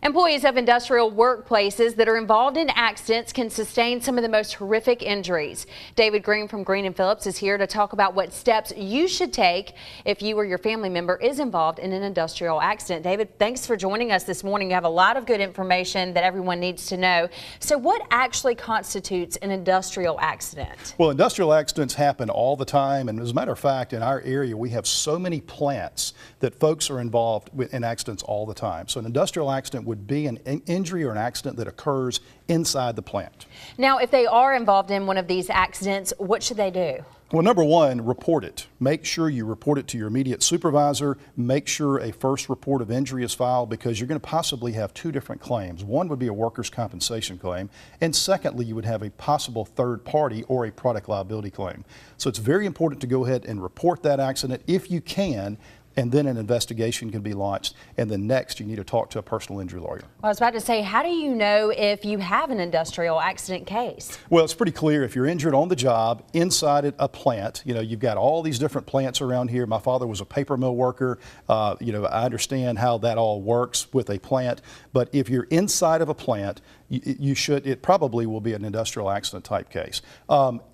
Employees of industrial workplaces that are involved in accidents can sustain some of the most horrific injuries. David Greene from Greene and Phillips is here to talk about what steps you should take if you or your family member is involved in an industrial accident. David, thanks for joining us this morning. You have a lot of good information that everyone needs to know. So what actually constitutes an industrial accident? Well, industrial accidents happen all the time, and as a matter of fact, in our area we have so many plants that folks are involved in accidents all the time. So an industrial accident would be an injury or an accident that occurs inside the plant. Now, if they are involved in one of these accidents, what should they do? Well, number one, report it. Make sure you report it to your immediate supervisor. Make sure a first report of injury is filed, because you're going to possibly have two different claims. One would be a workers' compensation claim, and secondly, you would have a possible third party or a product liability claim. So it's very important to go ahead and report that accident if you can, and then an investigation can be launched. And then next, you need to talk to a personal injury lawyer. Well, I was about to say, how do you know if you have an industrial accident case? Well, it's pretty clear. If you're injured on the job inside a plant, you've got all these different plants around here. My father was a paper mill worker. I understand how that all works with a plant. But if you're inside of a plant, it probably will be an industrial accident type case.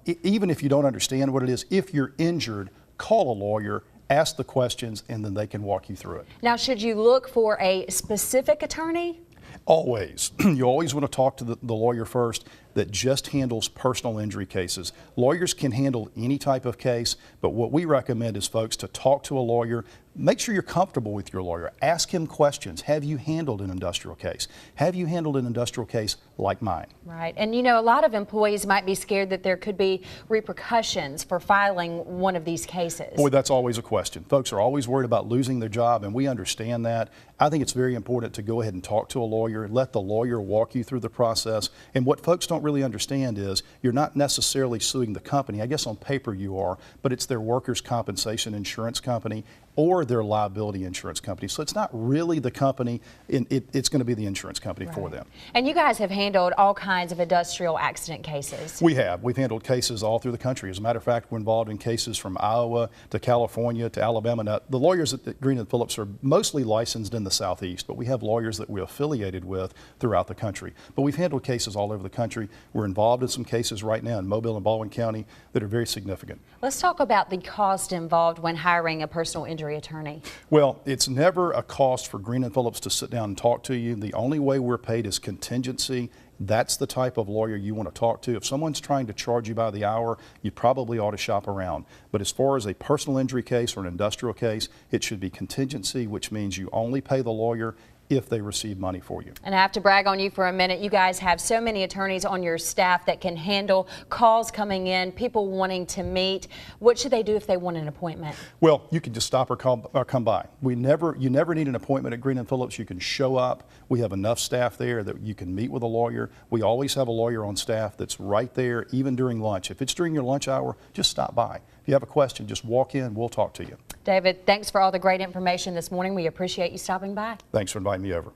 Even if you don't understand what it is, if you're injured, call a lawyer, ask the questions, and then they can walk you through it. Now, should you look for a specific attorney? Always. You always want to talk to the lawyer first that just handles personal injury cases. Lawyers can handle any type of case, but what we recommend is folks to talk to a lawyer. Make sure you're comfortable with your lawyer. Ask him questions. Have you handled an industrial case? Have you handled an industrial case like mine? Right. And a lot of employees might be scared that there could be repercussions for filing one of these cases. Boy, that's always a question. Folks are always worried about losing their job, and we understand that. I think it's very important to go ahead and talk to a lawyer, let the lawyer walk you through the process. And what folks don't really understand is you're not necessarily suing the company. I guess on paper you are, but it's their workers' compensation insurance company or their liability insurance company. So it's not really the company, it's going to be the insurance company for them. And you guys have handled all kinds of industrial accident cases. We have. We've handled cases all through the country. As a matter of fact, we're involved in cases from Iowa to California to Alabama. Now, the lawyers at Greene and Phillips are mostly licensed in the Southeast, but we have lawyers that we're affiliated with throughout the country. But we've handled cases all over the country. We're involved in some cases right now in Mobile and Baldwin County that are very significant. Let's talk about the cost involved when hiring a personal injury attorney. Well, it's never a cost for Greene and Phillips to sit down and talk to you. The only way we're paid is contingency. That's the type of lawyer you want to talk to. If someone's trying to charge you by the hour, you probably ought to shop around. But as far as a personal injury case or an industrial case, it should be contingency, which means you only pay the lawyer if they receive money for you. And I have to brag on you for a minute. You guys have so many attorneys on your staff that can handle calls coming in, people wanting to meet. What should they do if they want an appointment? Well, you can just stop or come by. You never need an appointment at Greene and Phillips. You can show up. We have enough staff there that you can meet with a lawyer. We always have a lawyer on staff that's right there, even during lunch. If it's during your lunch hour, just stop by. If you have a question, just walk in. We'll talk to you. David, thanks for all the great information this morning. We appreciate you stopping by. Thanks for inviting me over.